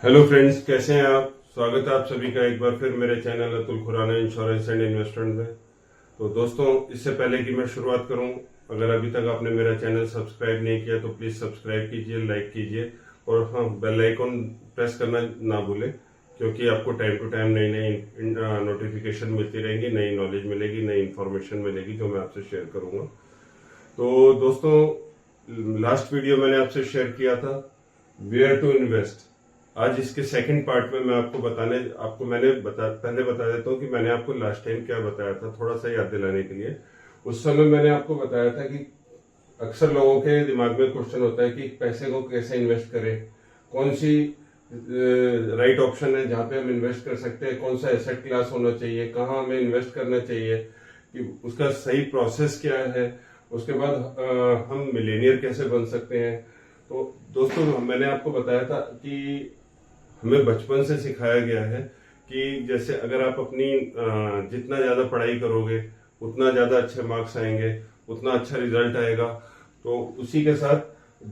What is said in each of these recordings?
Hello friends, कैसे हैं आप। स्वागत है आप सभी का एक बार फिर मेरे channel Atul Khurana insurance and investment में। तो दोस्तों, इससे पहले कि मैं शुरुआत करूं, अगर अभी तक आपने मेरा चैनल सब्सक्राइब नहीं किया तो प्लीज सब्सक्राइब कीजिए, लाइक कीजिए और हाँ, बेल आइकॉन प्रेस करना ना भूलें, क्योंकि आपको टाइम टू टाइम नई नई नोटिफिकेशन मिलती रहेंगी, नई नॉलेज मिलेगी, नई इन्फॉर्मेशन मिलेगी जो मैं आपसे शेयर करूंगा। तो दोस्तों, लास्ट वीडियो मैंने आपसे शेयर किया था वेयर टू इन्वेस्ट। आज इसके सेकंड पार्ट में मैं पहले बता देता हूँ कि मैंने आपको लास्ट टाइम क्या बताया था, थोड़ा सा याद दिलाने के लिए। उस समय मैंने आपको बताया था कि अक्सर लोगों के दिमाग में क्वेश्चन होता है कि पैसे को कैसे इन्वेस्ट करें, कौन सी राइट ऑप्शन है जहां पे हम इन्वेस्ट कर सकते हैं, कौन सा एसेट क्लास होना चाहिए, कहाँ हमें इन्वेस्ट करना चाहिए, कि उसका सही प्रोसेस क्या है, उसके बाद हम मिलेनियर कैसे बन सकते हैं। तो दोस्तों, मैंने आपको बताया था कि हमें बचपन से सिखाया गया है कि जैसे अगर आप अपनी जितना ज्यादा पढ़ाई करोगे उतना ज्यादा अच्छे मार्क्स आएंगे, उतना अच्छा रिजल्ट आएगा। तो उसी के साथ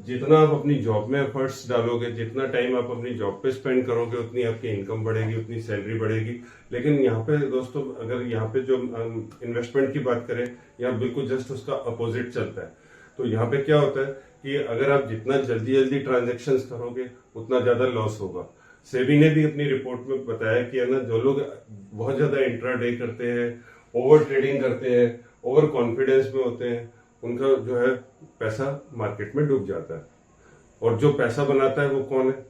जितना आप अपनी जॉब में एफर्ट्स डालोगे, जितना टाइम आप अपनी जॉब पे स्पेंड करोगे, उतनी आपकी इनकम बढ़ेगी, उतनी सैलरी बढ़ेगी। लेकिन यहाँ पे दोस्तों, अगर यहाँ पे जो इन्वेस्टमेंट की बात करें, यहाँ बिल्कुल जस्ट उसका अपोजिट चलता है। तो यहाँ पे क्या होता है कि अगर आप जितना जल्दी जल्दी ट्रांजेक्शन करोगे उतना ज्यादा लॉस होगा। सेबी ने भी अपनी रिपोर्ट में बताया कि है ना, जो लोग बहुत ज्यादा इंट्राडे करते हैं, ओवर ट्रेडिंग करते हैं, ओवर कॉन्फिडेंस में होते हैं, उनका जो है पैसा मार्केट में डूब जाता है। और जो पैसा बनाता है वो कौन है?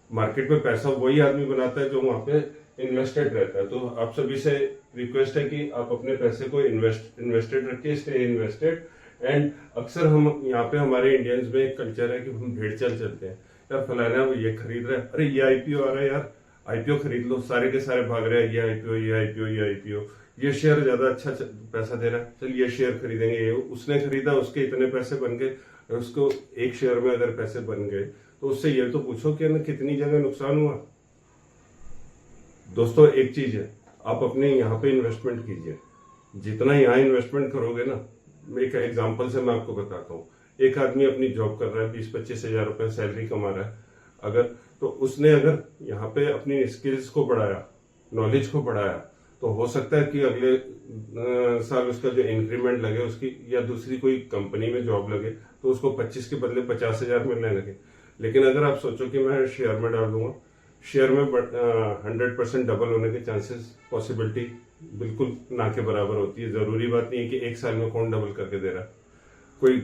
मार्केट में पैसा वही आदमी बनाता है जो वहां पे इन्वेस्टेड रहता है। तो आप सभी से रिक्वेस्ट है कि आप अपने पैसे को इन्वेस्टेड रखिए, स्टे इन्वेस्टेड। एंड अक्सर हम यहाँ पे हमारे इंडियंस में एक कल्चर है कि हम भेड़ चलते हैं, यार फलाना वो ये खरीद रहा है, अरे ये आईपीओ आ रहा है यार, आईपीओ खरीद लो, सारे के सारे भाग रहे हैं, ये आईपीओ ये आईपीओ ये आईपीओ, ये शेयर ज्यादा अच्छा पैसा दे रहा है, चल ये शेयर खरीदेंगे, ये उसने खरीदा, उसके इतने पैसे बन गए, उसको एक शेयर में अगर पैसे बन गए तो उससे ये तो पूछो कि ना कितनी जगह नुकसान हुआ। दोस्तों, एक चीज है, आप अपने यहाँ पे इन्वेस्टमेंट कीजिए, जितना यहाँ इन्वेस्टमेंट करोगे ना, एक एग्जांपल से मैं आपको बताता हूँ। एक आदमी अपनी जॉब कर रहा है, 20-25 हजार रुपए सैलरी कमा रहा है, अगर तो उसने अगर यहाँ पे अपनी स्किल्स को बढ़ाया, नॉलेज को बढ़ाया, तो हो सकता है कि अगले साल उसका जो इंक्रीमेंट लगे उसकी, या दूसरी कोई कंपनी में जॉब लगे तो उसको 25 के बदले 50,000 मिलने लगे। लेकिन अगर आप सोचो कि मैं शेयर में डाल दूंगा, शेयर में 100% डबल होने के चांसेस, पॉसिबिलिटी बिल्कुल ना के बराबर होती है। जरूरी बात नहीं है कि एक साल में कौन डबल करके दे रहा है। कोई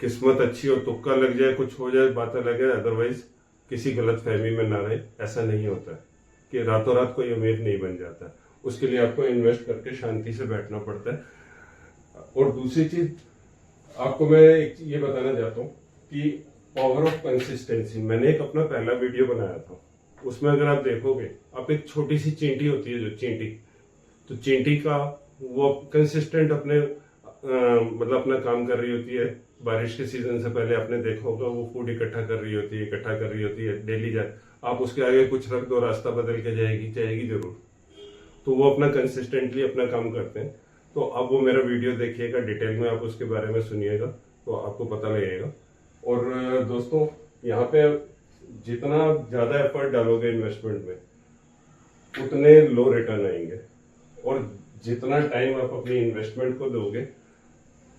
किस्मत अच्छी हो, तुक्का लग जाए, कुछ हो जाए, बात अलग है, अदरवाइज किसी गलत फहमी में ना रहे। ऐसा नहीं होता है कि रातों रात कोई अमीर नहीं बन जाता, उसके लिए आपको इन्वेस्ट करके शांति से बैठना पड़ता है। और दूसरी चीज आपको मैं एक ये बताना चाहता हूँ कि पावर ऑफ कंसिस्टेंसी, मैंने एक अपना पहला वीडियो बनाया था, उसमें अगर आप देखोगे, आप एक छोटी सी चींटी होती है, जो चींटी, तो चींटी का वो कंसिस्टेंट अपने मतलब अपना काम कर रही होती है। बारिश के सीजन से पहले आपने देखा होगा, वो फूड इकट्ठा कर रही होती है डेली जाए, आप उसके आगे कुछ रख दो, रास्ता बदल के जाएगी जरूर। तो वो अपना कंसिस्टेंटली अपना काम करते हैं। तो अब वो मेरा वीडियो देखिएगा, डिटेल में आप उसके बारे में सुनिएगा तो आपको पता लगेगा। और दोस्तों, यहाँ पे जितना ज्यादा एफर्ट डालोगे इन्वेस्टमेंट में उतने लो रिटर्न आएंगे, और जितना टाइम आप अपनी इन्वेस्टमेंट को दोगे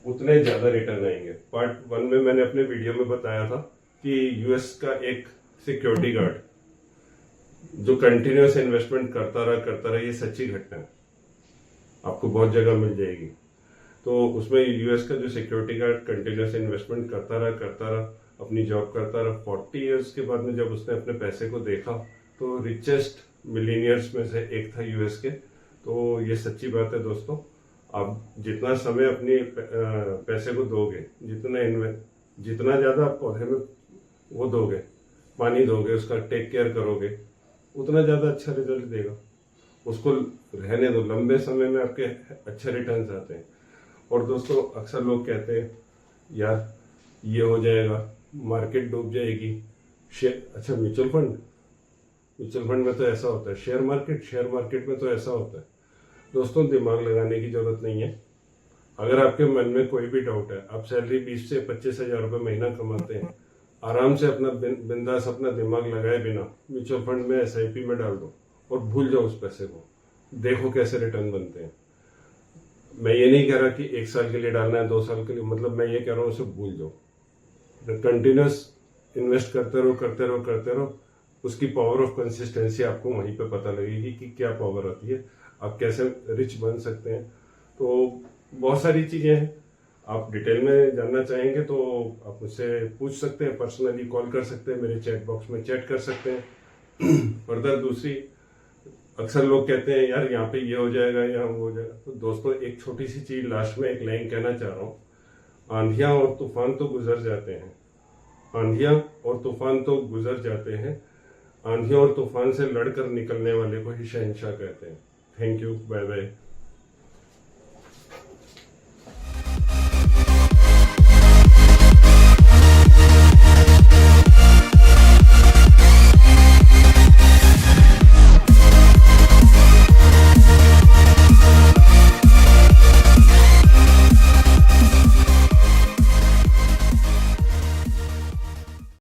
उतने ज्यादा रिटर्न आएंगे। पार्ट 1 में मैंने अपने वीडियो में बताया था कि यूएस का एक सिक्योरिटी गार्ड जो कंटिन्यूअस इन्वेस्टमेंट करता रहा, ये सच्ची घटना है, आपको बहुत जगह मिल जाएगी। तो उसमें यूएस का जो सिक्योरिटी गार्ड कंटिन्यूअस इन्वेस्टमेंट करता रहा, अपनी जॉब करता रहा, 40 इयर्स के बाद में जब उसने अपने पैसे को देखा तो रिचेस्ट मिलीनियर्स में से एक था यूएस के। तो ये सच्ची बात है दोस्तों, आप जितना समय अपने पैसे को दोगे, जितना ज्यादा आप पौधे में वो दोगे, पानी दोगे, उसका टेक केयर करोगे, उतना ज्यादा अच्छा रिजल्ट देगा। उसको रहने दो, लंबे समय में आपके अच्छे रिटर्न्स आते हैं। और दोस्तों, अक्सर लोग कहते हैं यार ये हो जाएगा, मार्केट डूब जाएगी, अच्छा म्यूचुअल फंड में तो ऐसा होता है, शेयर मार्केट में तो ऐसा होता है। दोस्तों, दिमाग लगाने की जरूरत नहीं है। अगर आपके मन में कोई भी डाउट है, आप सैलरी 20 से 25 हजार रुपये महीना कमाते हैं, आराम से अपना बिंदास अपना दिमाग लगाए बिना म्यूचुअल फंड में SIP में डाल दो और भूल जाओ उस पैसे को, देखो कैसे रिटर्न बनते हैं। मैं ये नहीं कह रहा कि 1 साल के लिए डालना है, 2 साल के लिए, मतलब मैं ये कह रहा हूँ उसे भूल जाओ। कंटिन्यूस इन्वेस्ट करते रहो करते रहो करते रहो, उसकी पावर ऑफ कंसिस्टेंसी आपको वहीं पे पता लगेगी कि क्या पावर आती है, आप कैसे रिच बन सकते हैं। तो बहुत सारी चीजें हैं, आप डिटेल में जानना चाहेंगे तो आप मुझसे पूछ सकते हैं, पर्सनली कॉल कर सकते हैं, मेरे चैट बॉक्स में चैट कर सकते हैं। फर्दर दूसरी, अक्सर लोग कहते हैं यार यहाँ पे ये हो जाएगा या वो हो जाएगा, तो दोस्तों एक छोटी सी चीज लास्ट में एक लाइन कहना चाह रहा हूँ, आंधियां और तूफान तो गुजर जाते हैं, आंधियां और तूफान तो गुजर जाते हैं, आंधियों और तूफान से लड़कर निकलने वाले को ही शहंशाह कहते हैं। Thank you, bye bye.